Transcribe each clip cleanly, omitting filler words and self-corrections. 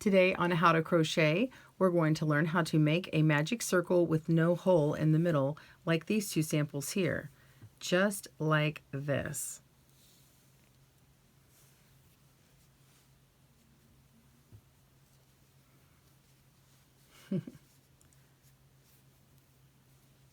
Today on How to Crochet, we're going to learn how to make a magic circle with no hole in the middle, like these two samples here. Just like this.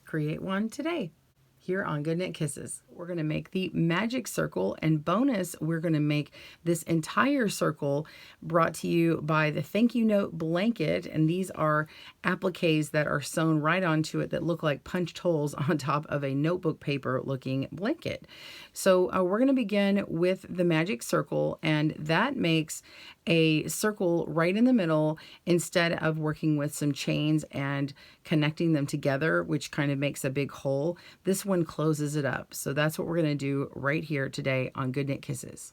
Create one today here on GoodKnit Kisses. We're going to make the magic circle, and bonus, we're going to make this entire circle brought to you by the thank you note blanket, and these are appliques that are sewn right onto it that look like punched holes on top of a notebook paper looking blanket. So we're going to begin with the magic circle, and that makes a circle right in the middle instead of working with some chains and connecting them together, which kind of makes a big hole. This one closes it up. So that's what we're going to do right here today on GoodKnit Kisses.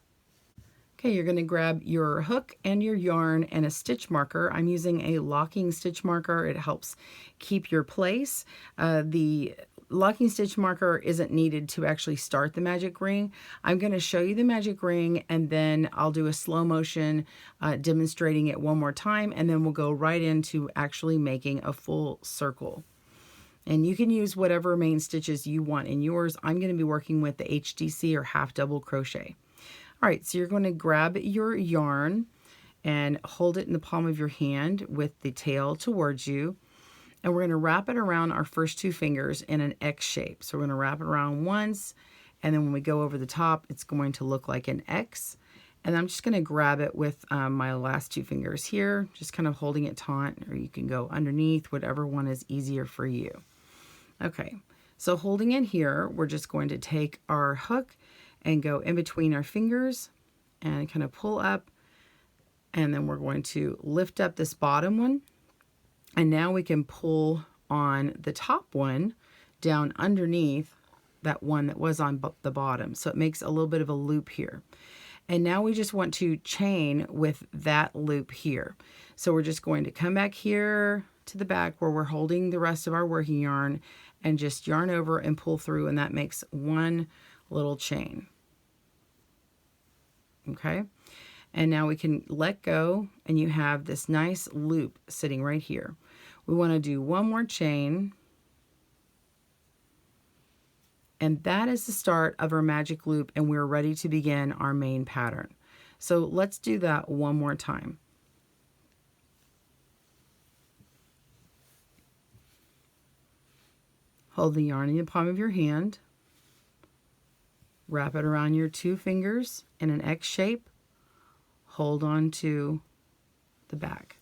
Okay, you're going to grab your hook and your yarn and a stitch marker. I'm using a locking stitch marker. It helps keep your place. The locking stitch marker isn't needed to actually start the magic ring. I'm going to show you the magic ring, and then I'll do a slow motion demonstrating it one more time, and then we'll go right into actually making a full circle. And you can use whatever main stitches you want in yours. I'm going to be working with the HDC or half double crochet. All right, so you're going to grab your yarn and hold it in the palm of your hand with the tail towards you. And we're going to wrap it around our first two fingers in an X shape. So we're going to wrap it around once, and then when we go over the top, it's going to look like an X. And I'm just going to grab it with my last two fingers here, just kind of holding it taut, or you can go underneath, whatever one is easier for you. Okay, so holding it here, we're just going to take our hook and go in between our fingers and kind of pull up, and then we're going to lift up this bottom one. And now we can pull on the top one down underneath that one that was on the bottom. So it makes a little bit of a loop here. And now we just want to chain with that loop here. So we're just going to come back here to the back where we're holding the rest of our working yarn and just yarn over and pull through, and that makes one little chain. Okay. And now we can let go, and you have this nice loop sitting right here. We want to do one more chain, and that is the start of our magic loop, and we're ready to begin our main pattern. So let's do that one more time. Hold the yarn in the palm of your hand, wrap it around your two fingers in an X shape, hold on to the back.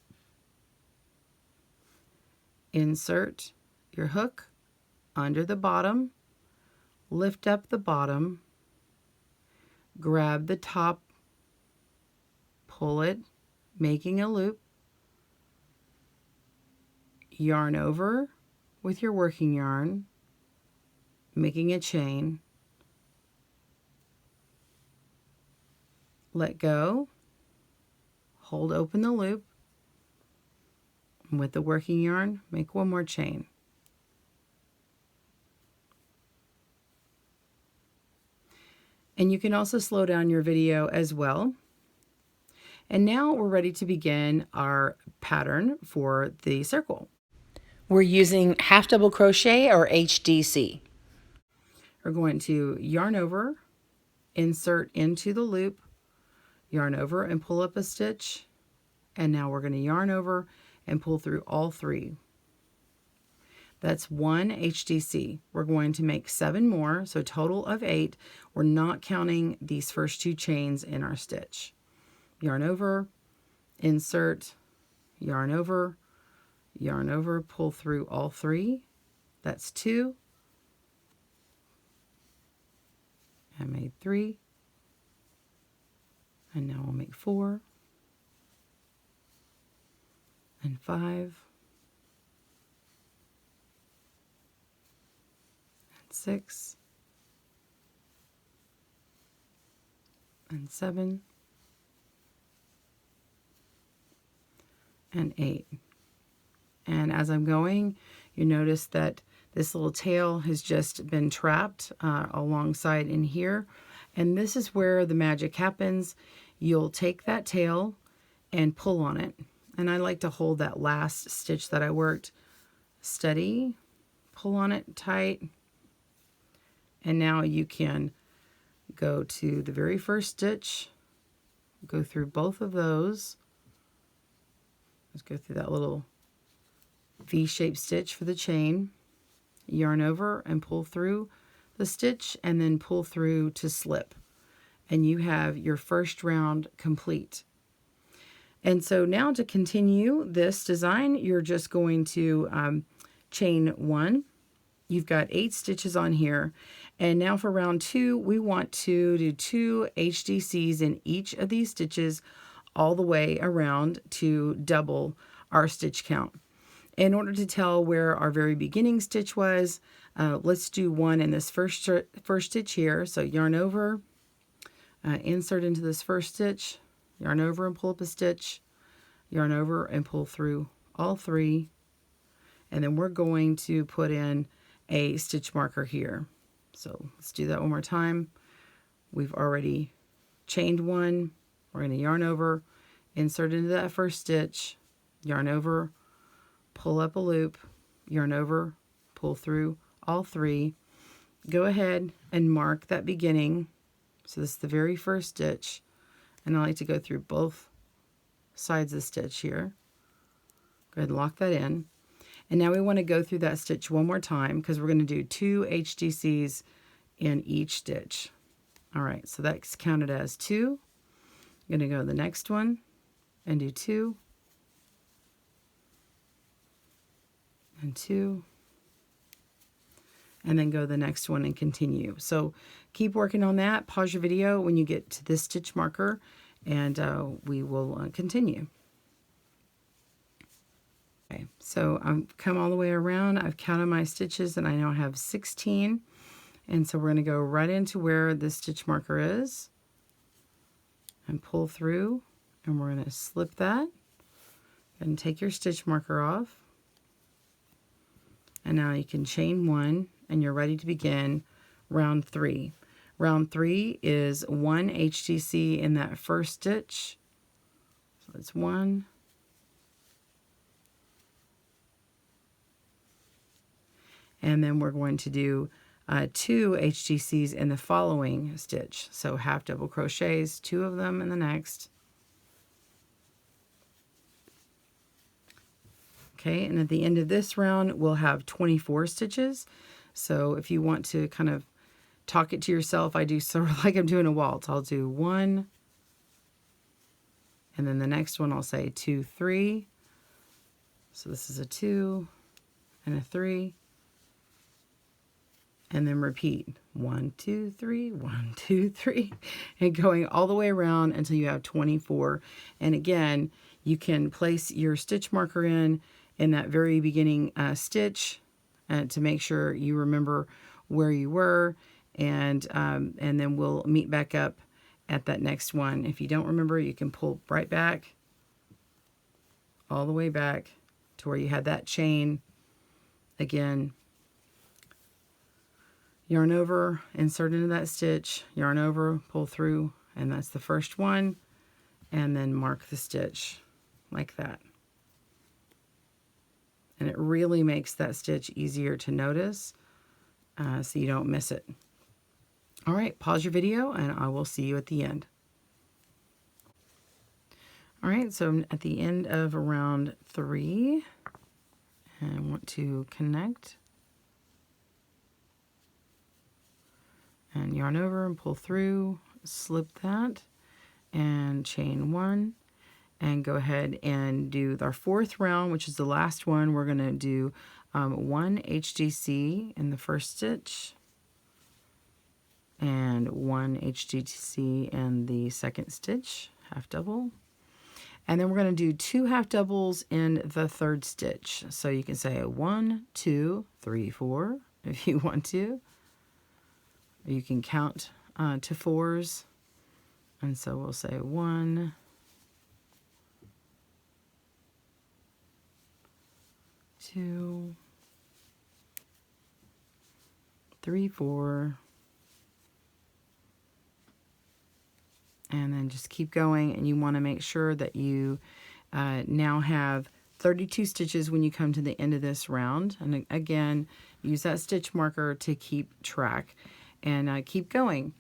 Insert your hook under the bottom, lift up the bottom, grab the top, pull it, making a loop, yarn over with your working yarn, making a chain, let go, hold open the loop, and with the working yarn, make one more chain. And you can also slow down your video as well. And now we're ready to begin our pattern for the circle. We're using half double crochet or HDC. We're going to yarn over, insert into the loop, yarn over and pull up a stitch, and now we're going to yarn over and pull through all three. That's one HDC. We're going to make 7 more, so total of 8. We're not counting these first 2 chains in our stitch. Yarn over, insert, yarn over, pull through all 3. That's 2. I made 3. And now we'll make 4 and 5 and 6 and 7 and 8. And as I'm going, you notice that this little tail has just been trapped alongside in here. And this is where the magic happens. You'll take that tail and pull on it. And I like to hold that last stitch that I worked steady, pull on it tight, and now you can go to the very first stitch, go through both of those. Let's go through that little V-shaped stitch for the chain, yarn over and pull through the stitch, and then pull through to slip. And you have your first round complete. And so now to continue this design, you're just going to chain 1. You've got 8 stitches on here. And now for round 2, we want to do 2 HDCs in each of these stitches all the way around to double our stitch count. In order to tell where our very beginning stitch was, let's do 1 in this first stitch here. So yarn over, insert into this first stitch, yarn over and pull up a stitch, yarn over and pull through all 3, and then we're going to put in a stitch marker here. So let's do that one more time. We've already chained 1. We're going to yarn over, insert into that first stitch, yarn over, pull up a loop, yarn over, pull through all 3. Go ahead and mark that beginning. So this is the very first stitch, and I like to go through both sides of the stitch here. Go ahead and lock that in. And now we want to go through that stitch one more time because we're going to do 2 HDCs in each stitch. All right, so that's counted as 2. I'm going to go to the next one and do 2 and 2, and then go to the next one and continue. So keep working on that. Pause your video when you get to this stitch marker, and we will continue. Okay, so I've come all the way around. I've counted my stitches, and I now have 16. And so we're going to go right into where the stitch marker is and pull through, and we're going to slip that and take your stitch marker off. And now you can chain 1, and you're ready to begin round 3. Round 3 is 1 HDC in that first stitch. So that's 1. And then we're going to do 2 HDCs in the following stitch. So half double crochets, 2 of them in the next. Okay, and at the end of this round, we'll have 24 stitches. So if you want to kind of talk it to yourself, I do sort of like I'm doing a waltz. I'll do 1, and then the next one I'll say 2, 3. So this is a 2 and a 3. And then repeat 1, 2, 3, 1, 2, 3, and going all the way around until you have 24. And again, you can place your stitch marker in that very beginning stitch to make sure you remember where you were, and then we'll meet back up at that next one. If you don't remember, you can pull right back, all the way back to where you had that chain. Again, yarn over, insert into that stitch, yarn over, pull through, and that's the first one, and then mark the stitch like that. And it really makes that stitch easier to notice so you don't miss it. All right, pause your video and I will see you at the end. All right, so at the end of round 3, I want to connect and yarn over and pull through, slip that, and chain 1. And go ahead and do our 4th round, which is the last one. We're going to do 1 HDC in the first stitch and 1 HDC in the second stitch, half double. And then we're going to do 2 half doubles in the 3rd stitch. So you can say 1, 2, 3, 4 if you want to. You can count to 4s. And so we'll say 1, 2, 3, 4, and then just keep going. And you want to make sure that you now have 32 stitches when you come to the end of this round. And again, use that stitch marker to keep track and keep going.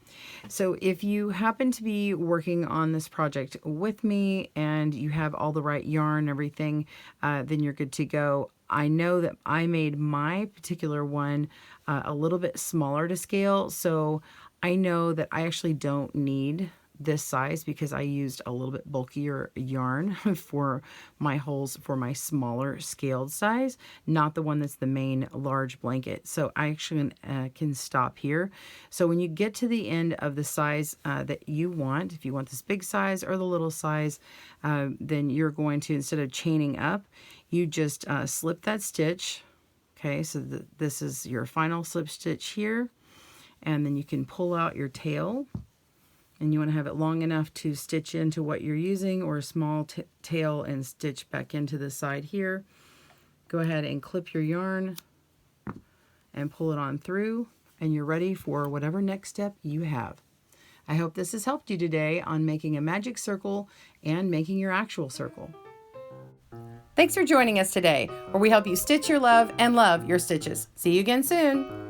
So if you happen to be working on this project with me and you have all the right yarn and everything, then you're good to go. I know that I made my particular one a little bit smaller to scale, so I know that I actually don't need this size because I used a little bit bulkier yarn for my holes for my smaller scaled size, not the one that's the main large blanket. So I actually can stop here. So when you get to the end of the size that you want, if you want this big size or the little size, then you're going to, instead of chaining up, you just slip that stitch. Okay, so this is your final slip stitch here, and then you can pull out your tail. And you want to have it long enough to stitch into what you're using, or a small tail and stitch back into the side here. Go ahead and clip your yarn and pull it on through, and you're ready for whatever next step you have. I hope this has helped you today on making a magic circle and making your actual circle. Thanks for joining us today, where we help you stitch your love and love your stitches. See you again soon.